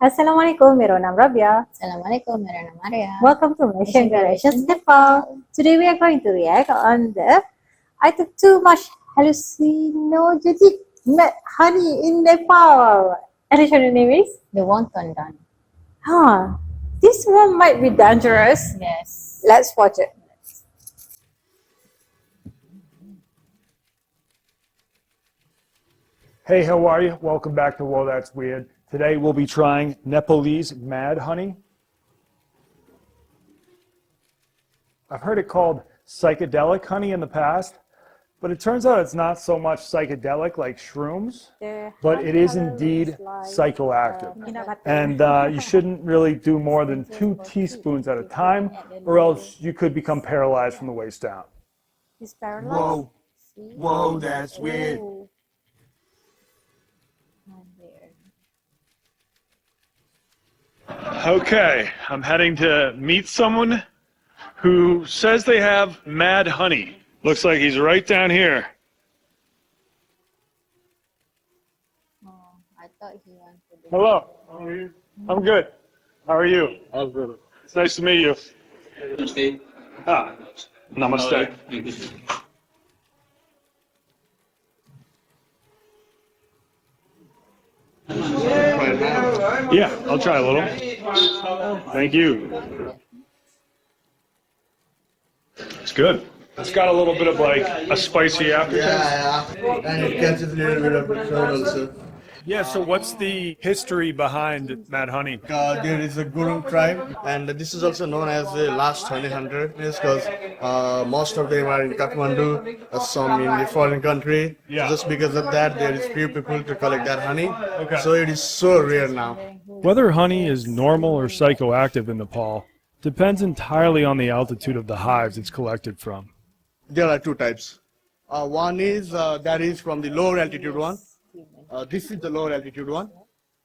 Assalamualaikum, मेरा नाम Rabia. Assalamualaikum, मेरा नाम Arya. Welcome to Malaysian Generations Nepal. Today we are going to react on the I took too much hallucinogenic honey in Nepal. Additional name is? The wonton don. Huh. This one might be dangerous. Yes. Let's watch it. Hey, how are you? Welcome back to Whoa, That's Weird. Today we'll be trying Nepalese mad honey. I've heard it called psychedelic honey in the past, but it turns out it's not so much psychedelic like shrooms, but it is indeed psychoactive. And you shouldn't really do more than 2 teaspoons at a time, or else you could become paralyzed from the waist down. He's paralyzed. Whoa, whoa, that's weird. Ooh. Okay, I'm heading to meet someone who says they have mad honey. Looks like he's right down here. Oh, I thought he wanted to. Hello, how are you? I'm good. How are you? I'm good. It's nice to meet you. Namaste. Ah, namaste. Yeah, I'll try a little. Thank you. It's good. It's got a little bit of like a spicy aftertaste. Yeah, and it catches a little bit of throat also. Yeah, so what's the history behind Mad Honey? There is a Gurung tribe, and this is also known as the last honey hunter, because most of them are in Kathmandu, some in the foreign country. Yeah. So just because of that, there is few people to collect that honey. Okay. So it is so rare now. Whether honey is normal or psychoactive in Nepal depends entirely on the altitude of the hives it's collected from. There are 2 types. One is that is from the lower altitude one. This is the lower altitude one,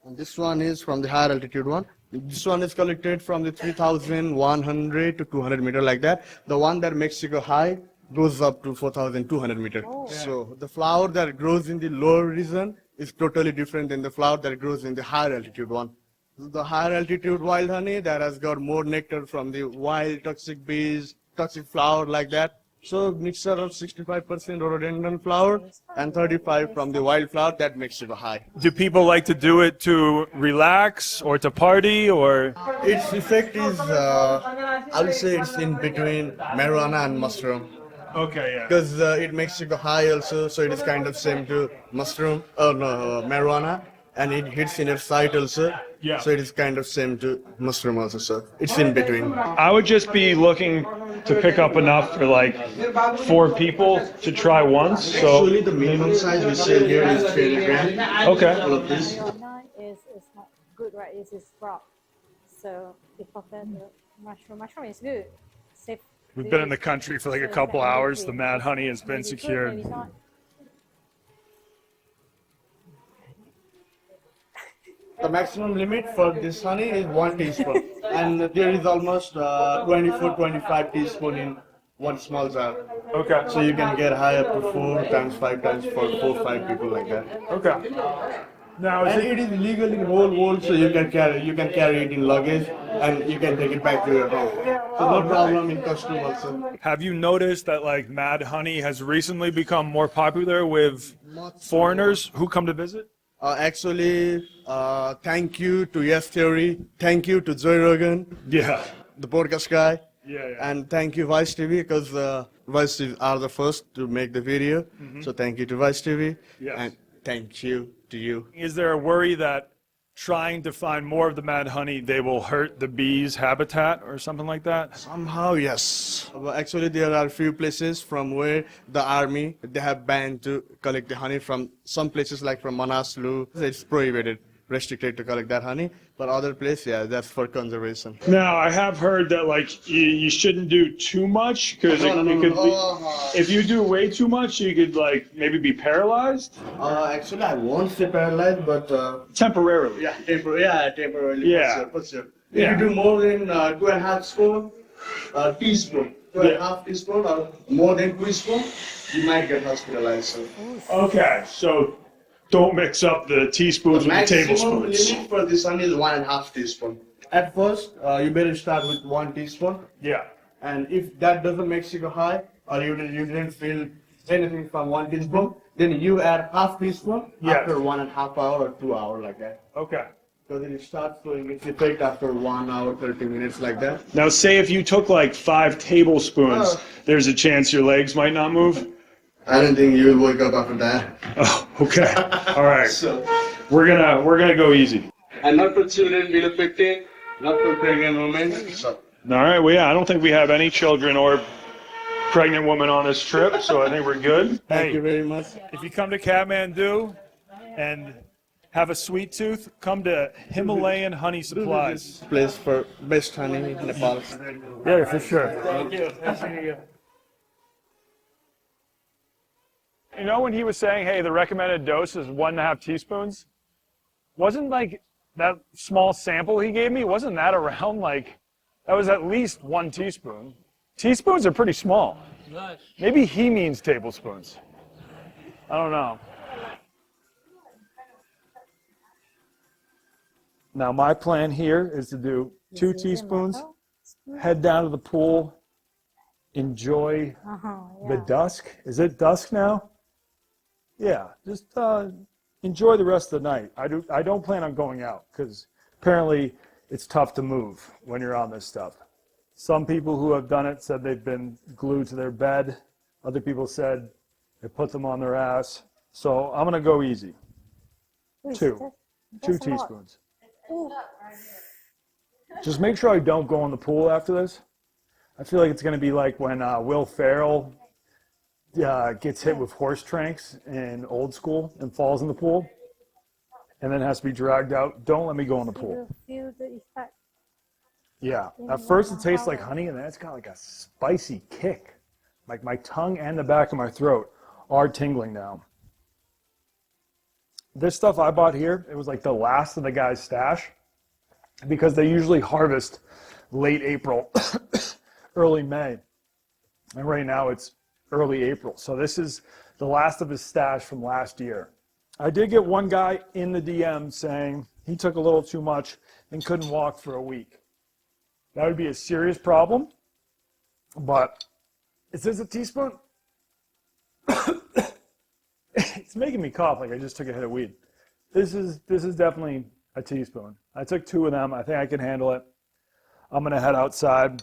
and this one is from the higher altitude one. This one is collected from the 3,100 to 200 meter, like that. The one that Mexico high goes up to 4,200 meter. So the flower that grows in the lower region is totally different than the flower that grows in the higher altitude one. The higher altitude wild honey that has got more nectar from the wild toxic bees, toxic flower, like that. So mixture of 65% rhododendron flower and 35 from the wildflower, that makes it high. Do people like to do it to relax or to party or? Its effect is, I would say it's in between marijuana and mushroom. Okay, yeah. Because it makes you go high also, so it is kind of same to mushroom, marijuana, and it hits in your sight also. Yeah. So it is kind of same to mushroom also, so it's in between. I would just be looking to pick up enough for like 4 people to try once. So Actually, the minimum size we sell here is 300 gram. okay. All of this. Marijuana is not good, right? It's a sprout. So if compare the mushroom is good. Safe. We've been in the country for like a couple hours. The mad honey has been secured. The maximum limit for this honey is 1 teaspoon, and there is almost 24-25 teaspoon in one small jar. Okay. So you can get high up to 4 times, 5 times for 4-5 people, like that. Okay. Now, And it is legal in whole world, so you can carry it in luggage, and you can take it back to your home. So no problem in costume also. have you noticed that like mad honey has recently become more popular with foreigners who come to visit? Actually, thank you to Yes Theory, thank you to Joy Rogan, Yeah. the podcast guy. Yeah. And thank you Vice TV, because Vice TV are the first to make the video. So thank you to Vice TV. Yes. And thank you to you. Is there a worry that trying to find more of the mad honey, they will hurt the bees' habitat or something like that? Somehow, yes. Well, actually, there are few places from where the army, they have banned to collect the honey. From some places like from Manaslu, it's prohibited, restricted to collect that honey. But other place, yeah, that's for conservation. Now, I have heard that like you shouldn't do too much because it could be, if you do way too much, you could like maybe be paralyzed Actually, I won't say paralyzed, but temporarily. yeah, temporarily. Yeah. For sure. Yeah. If you do more than 2.5 spoon, teaspoon, 2.5 teaspoon, or more than 2 spoon, you might get hospitalized. So. Okay, so don't mix up the teaspoons with the maximum tablespoons. limit for this one is 1.5 teaspoon. At first, you better start with 1 teaspoon. Yeah. And if that doesn't make sugar high, or you didn't feel anything from 1 teaspoon, then you add half teaspoon Yes. after 1.5 hour or 2 hour like that. Okay. Because it starts showing its effect after 1 hour, 30 minutes like that. Now, say if you took like 5 tablespoons, there's a chance your legs might not move. I don't think you will wake up after that. Oh, okay. All right. So, We're gonna go easy. and not for children below 15, not for pregnant women. So, All right. Well, yeah, I don't think we have any children or pregnant women on this trip, so I think we're good. thank you very much. If you come to Kathmandu and have a sweet tooth, come to Himalayan Honey Supplies. Place for best honey in Nepal. Yeah, for sure. Thank you. You know when he was saying, hey, the recommended dose is 1.5 teaspoons? Wasn't like that small sample he gave me, wasn't that around like, that was at least 1 teaspoon. Teaspoons are pretty small. Maybe he means tablespoons. I don't know. Now my plan here is to do 2 teaspoons, head down to the pool, enjoy the dusk. Is it dusk now? Yeah, just enjoy the rest of the night. I don't plan on going out because apparently it's tough to move when you're on this stuff. Some people who have done it said they've been glued to their bed. Other people said it put them on their ass. So I'm gonna go easy. 2 teaspoons. Just make sure I don't go in the pool after this. I feel like it's gonna be like when Will Ferrell gets hit with horse tranks in Old School and falls in the pool and then has to be dragged out. Don't let me go in the pool. Feel the effect. Yeah, at first it tastes like honey and then it's got like a spicy kick. Like my tongue and the back of my throat are tingling now. This stuff I bought here, it was like the last of the guy's stash because they usually harvest late April, early May. And right now it's early April. So this is the last of his stash from last year. I did get one guy in the DM saying he took a little too much and couldn't walk for a week. That would be a serious problem, but is this a teaspoon? It's making me cough like I just took a hit of weed. This is definitely a teaspoon. I took 2 of them. I think I can handle it. I'm gonna head outside.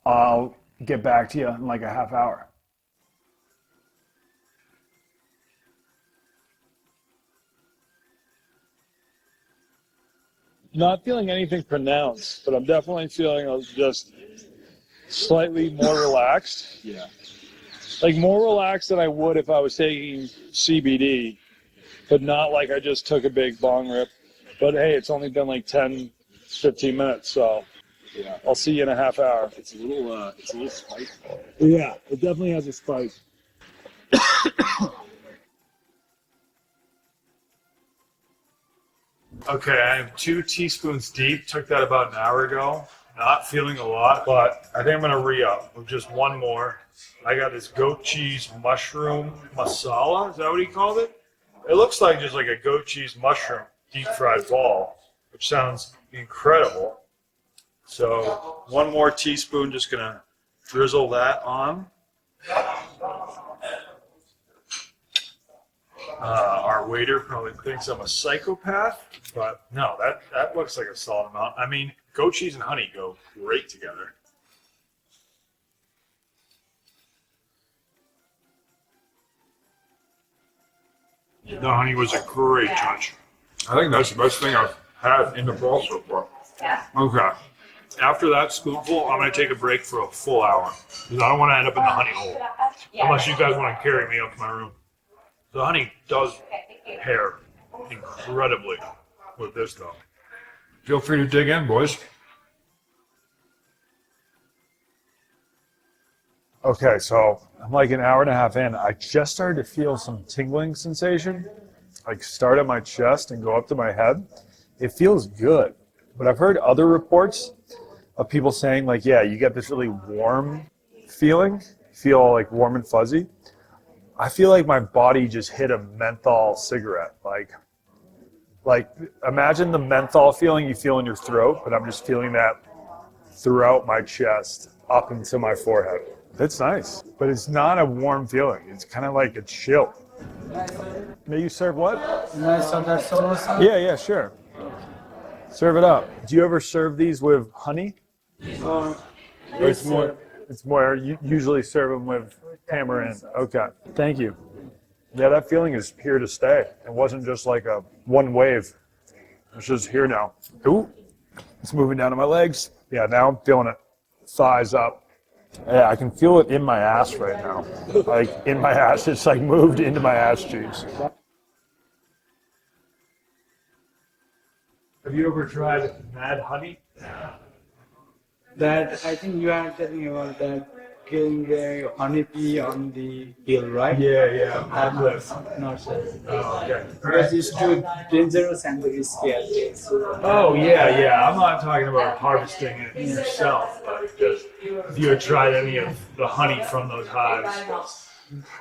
I'll get back to you in like a half hour. Not feeling anything pronounced, but I'm definitely feeling just slightly more relaxed. Yeah. Like more relaxed than I would if I was taking CBD, but not like I just took a big bong rip. But hey, it's only been like 10, 15 minutes, so yeah, I'll see you in a half hour. It's a little spicy. Yeah, it definitely has a spice. Okay, I am 2 teaspoons deep. Took that about an hour ago. Not feeling a lot, but I think I'm gonna re-up with just 1 more. I got this goat cheese mushroom masala. Is that what he called it? It looks like just like a goat cheese mushroom deep fried ball, which sounds incredible. So 1 more teaspoon, just gonna drizzle that on. Our waiter probably thinks I'm a psychopath, but no, that looks like a solid amount. I mean, goat cheese and honey go great together. The honey was a great touch. I think that's the best thing I've had in Nepal so far. Yeah. Okay. After that spoonful, I'm going to take a break for a full hour because I don't want to end up in the honey hole unless you guys want to carry me up to my room. The honey does pair incredibly with this stuff. Feel free to dig in, boys. Okay, so I'm like an hour and a half in. I just started to feel some tingling sensation, like start at my chest and go up to my head. It feels good, but I've heard other reports of people saying like, yeah, you get this really warm feeling, feel like warm and fuzzy. I feel like my body just hit a menthol cigarette. Like imagine the menthol feeling you feel in your throat, but I'm just feeling that throughout my chest, up into my forehead. It's nice, but it's not a warm feeling. It's kind of like a chill. May you serve what? Yeah, sure. Serve it up. Do you ever serve these with honey? Or it's more, you usually serve them with tamarind. Okay, thank you. Yeah, that feeling is here to stay. It wasn't just like a one wave. It's just here now. Ooh, it's moving down to my legs. Yeah, now I'm feeling it. Thighs up. Yeah, I can feel it in my ass right now. Like in my ass, it's like moved into my ass cheeks. Have you ever tried mad honey? That I think you are telling about that killing the honeybee on the hill, right? Yeah. I've not sure. Oh, okay. Because it's too dangerous and risky as well. So, Oh, yeah. I'm not talking about harvesting it yourself, but just if you had tried any of the honey from those hives.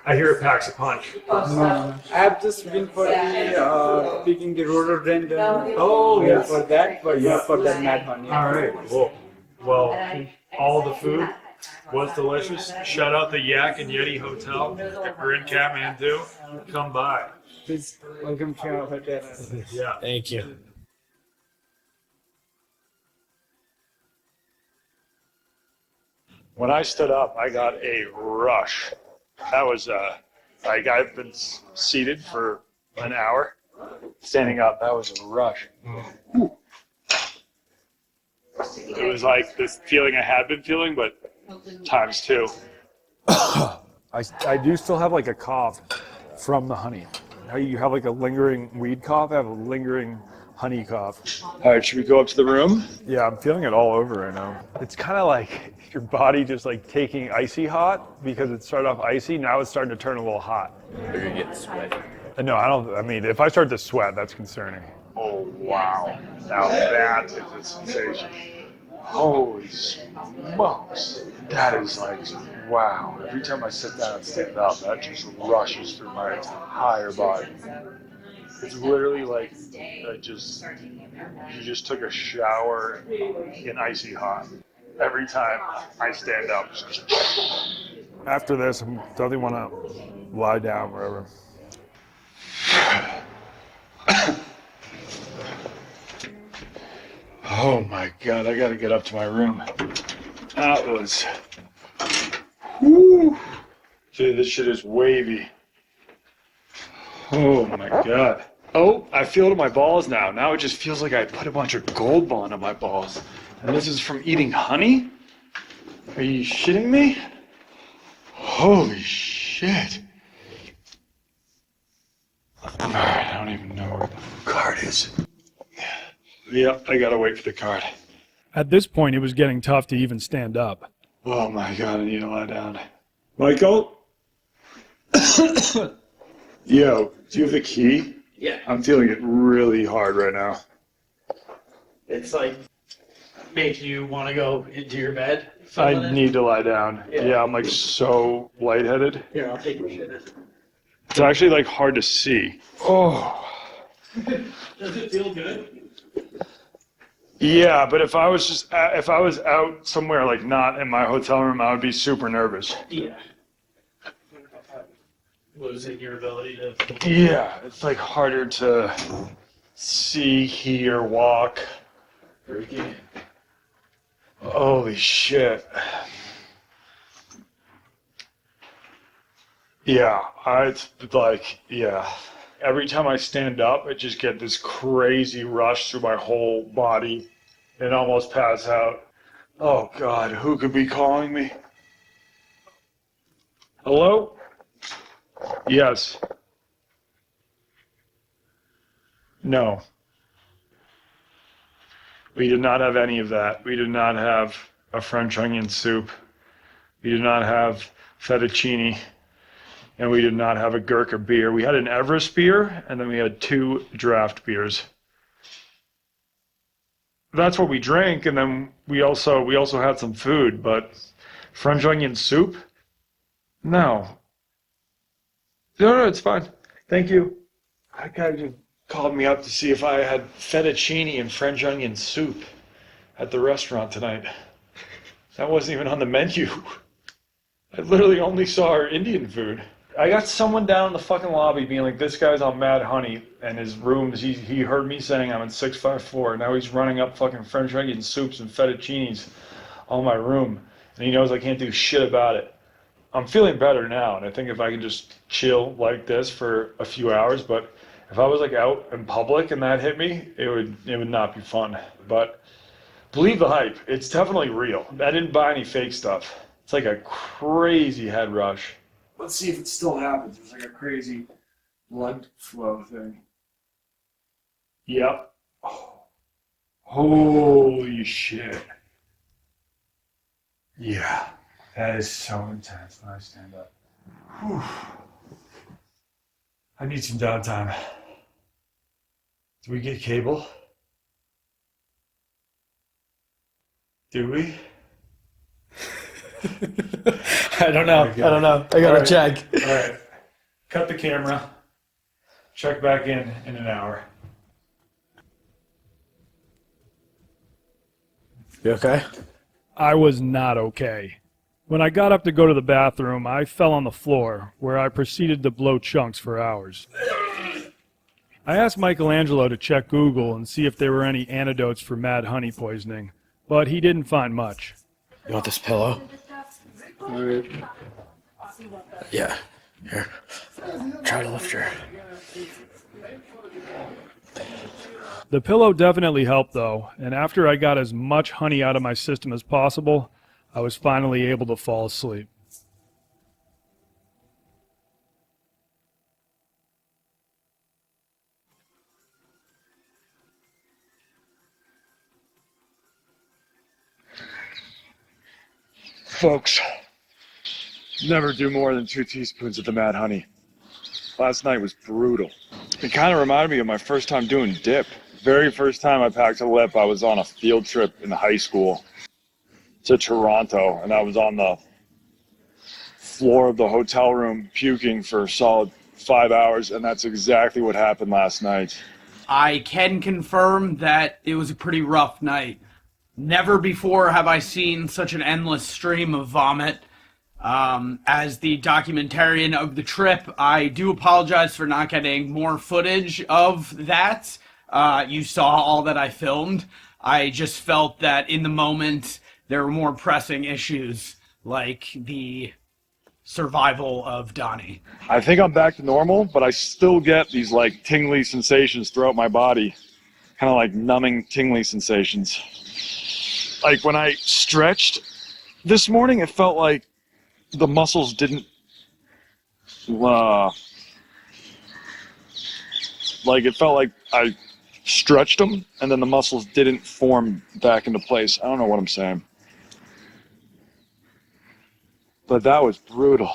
I hear it packs a punch. no. I have just been for the picking the rhododendron. Oh, yes. For that, but not for that mad honey. All right. Well, all the food was delicious. Shout out the Yak and Yeti Hotel. If you're in Kathmandu, come by. Please welcome to our hotel. Yeah. Thank you. When I stood up, I got a rush. That was like I've been seated for an hour. Standing up, that was a rush. It was like this feeling I had been feeling, but times two. I do still have like a cough from the honey. How you have like a lingering weed cough? I have a lingering honey cough. All right, should we go up to the room? Yeah, I'm feeling it all over right now. It's kind of like your body just like taking icy hot because it started off icy. Now it's starting to turn a little hot. You're gonna get sweaty. No, I mean, if I start to sweat, that's concerning. Oh, wow. Now that is a sensation. Holy smokes. That is like, wow. Every time I sit down and stand up, that just rushes through my entire body. It's literally like you just took a shower in icy hot. Every time I stand up. After this, I definitely want to lie down wherever. Oh my God, I gotta get up to my room. That was, woo. Dude, this shit is wavy. Oh my God. Oh, I feel it in my balls now. Now it just feels like I put a bunch of Gold Bond on my balls. And this is from eating honey? Are you shitting me? Holy shit. Alright, I don't even know where the card is. Yep, I gotta wait for the card. At this point, it was getting tough to even stand up. Oh my God, I need to lie down. Michael? Yo, do you have the key? Yeah. I'm feeling it really hard right now. It's like make you want to go into your bed. I need to lie down. Yeah, I'm like so lightheaded. Here, I'll take your shit. It's actually like hard to see. Oh. Does it feel good? Yeah, but if I was out somewhere like not in my hotel room, I would be super nervous. Yeah. Losing your ability to. Yeah, it's like harder to see, hear, walk. Freaky. Holy shit. Yeah, it's like, yeah. Every time I stand up, I just get this crazy rush through my whole body and almost pass out. Oh God, who could be calling me? Hello? Yes. No. We did not have any of that. We did not have a French onion soup. We did not have fettuccine. And we did not have a Gurkha beer. We had an Everest beer, and then we had 2 draft beers. That's what we drank, and then we also had some food, but French onion soup? No. No, it's fine. Thank you. That guy just called me up to see if I had fettuccine and French onion soup at the restaurant tonight. That wasn't even on the menu. I literally only saw our Indian food. I got someone down in the fucking lobby being like, this guy's on Mad Honey, and his rooms, he heard me saying I'm in 654. Now he's running up fucking French onion soups and fettuccines on my room, and he knows I can't do shit about it. I'm feeling better now, and I think if I could just chill like this for a few hours, but if I was like out in public and that hit me, it would not be fun. But believe the hype, it's definitely real. I didn't buy any fake stuff. It's like a crazy head rush. Let's see if it still happens. There's like a crazy blood flow thing. Yep. Oh. Holy shit. Yeah. That is so intense when I stand up. Whew. I need some downtime. Do we get cable? Do we? I don't know. I gotta check. All right. Cut the camera. Check back in an hour. You okay? I was not okay. When I got up to go to the bathroom, I fell on the floor, where I proceeded to blow chunks for hours. I asked Michelangelo to check Google and see if there were any antidotes for mad honey poisoning, but he didn't find much. You want this pillow? Yeah. Here. Try to lift your... The pillow definitely helped though, and after I got as much honey out of my system as possible, I was finally able to fall asleep. Folks, never do more than 2 teaspoons of the mad honey. Last night was brutal. It kind of reminded me of my first time doing dip. Very first time I packed a lip, I was on a field trip in high school to Toronto, and I was on the floor of the hotel room puking for a solid 5 hours, and that's exactly what happened last night. I can confirm that it was a pretty rough night. Never before have I seen such an endless stream of vomit. As the documentarian of the trip, I do apologize for not getting more footage of that. You saw all that I filmed. I just felt that in the moment, there were more pressing issues, like the survival of Donnie. I think I'm back to normal, but I still get these like tingly sensations throughout my body. Kind of like numbing tingly sensations. Like when I stretched this morning, it felt like the muscles didn't, like it felt like I stretched them and then the muscles didn't form back into place. I don't know what I'm saying. But that was brutal.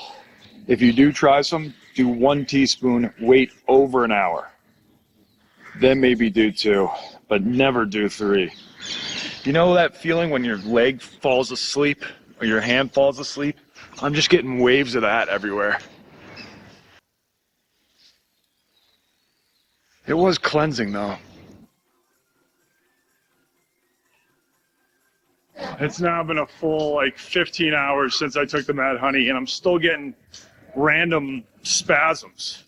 If you do try some, do 1 teaspoon, wait over an hour. Then maybe do 2, but never do 3. You know that feeling when your leg falls asleep or your hand falls asleep? I'm just getting waves of that everywhere. It was cleansing though. It's now been a full like 15 hours since I took the mad honey and I'm still getting random spasms.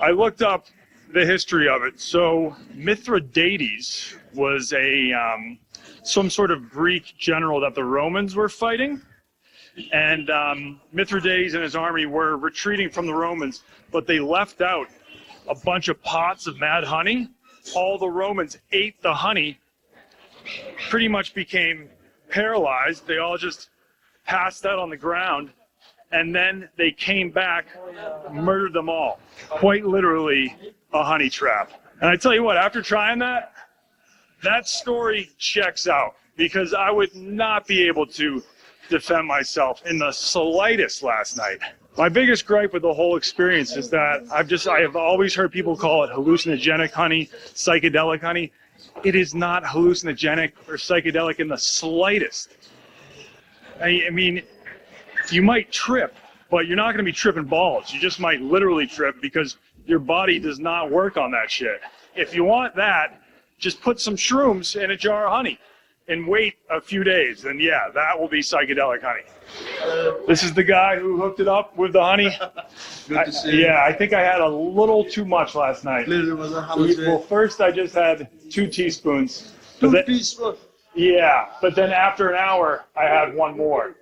I looked up the history of it. So Mithridates was a some sort of Greek general that the Romans were fighting. And Mithridates and his army were retreating from the Romans, but they left out a bunch of pots of mad honey. All the Romans ate the honey, pretty much became paralyzed. They all just passed out on the ground, and then they came back, murdered them all. Quite literally a honey trap. And I tell you what, after trying that, that story checks out, because I would not be able to defend myself in the slightest last night. My biggest gripe with the whole experience is that I have always heard people call it hallucinogenic honey, psychedelic honey. It is not hallucinogenic or psychedelic in the slightest. I mean, you might trip, but you're not going to be tripping balls. You just might literally trip because your body does not work on that shit. If you want that, just put some shrooms in a jar of honey and wait a few days. And yeah, that will be psychedelic honey. This is the guy who hooked it up with the honey. Good to see you. Yeah, I think I had a little too much last night. How much? Well, first I just had 2 teaspoons. But 2 then- teaspoons. Yeah, but then after an hour, I had 1 more.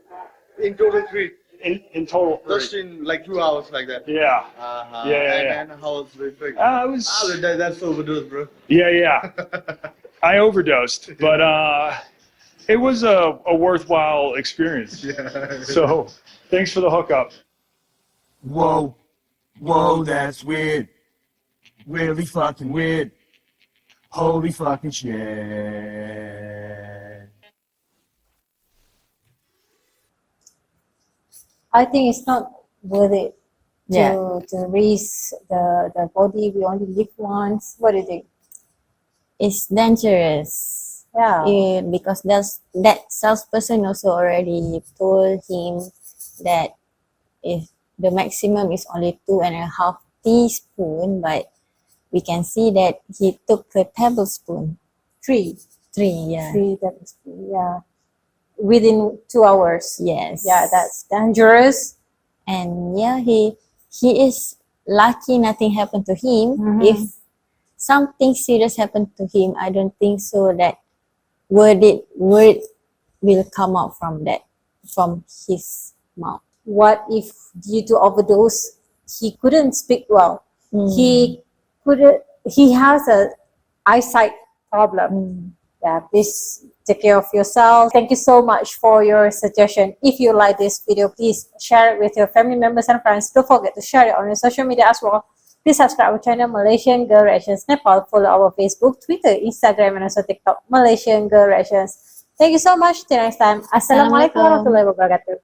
In total 3. In total 3. Just in like 2 hours like that. Yeah. And then how was the effect? It was. That's overdose, bro. Yeah. I overdosed, but it was a worthwhile experience. Yeah. So, thanks for the hookup. Whoa, that's weird. Really fucking weird. Holy fucking shit. I think it's not worth it Yeah. to risk the body. We only live once. What do you think? It's dangerous. Yeah. Because that salesperson also already told him that if the maximum is only 2.5 teaspoon, but we can see that he took a tablespoon. 3 Yeah. tablespoons. Yeah. Within 2 hours. Yes. Yeah, that's dangerous. And yeah, he is lucky nothing happened to him. Mhm. If something serious happened to him, I don't think so that word will come out from his mouth. What if due to overdose he couldn't speak well? Mm. He has a eyesight problem. Yeah, please take care of yourself. Thank you so much for your suggestion. If you like this video, please share it with your family members and friends. Don't forget to share it on your social media as well. Please subscribe our channel Malaysian Girl Reactions Nepal. Follow our Facebook, Twitter, Instagram, and also TikTok Malaysian Girl Reactions. Thank you so much. Till next time. Assalamualaikum warahmatullahi wabarakatuh.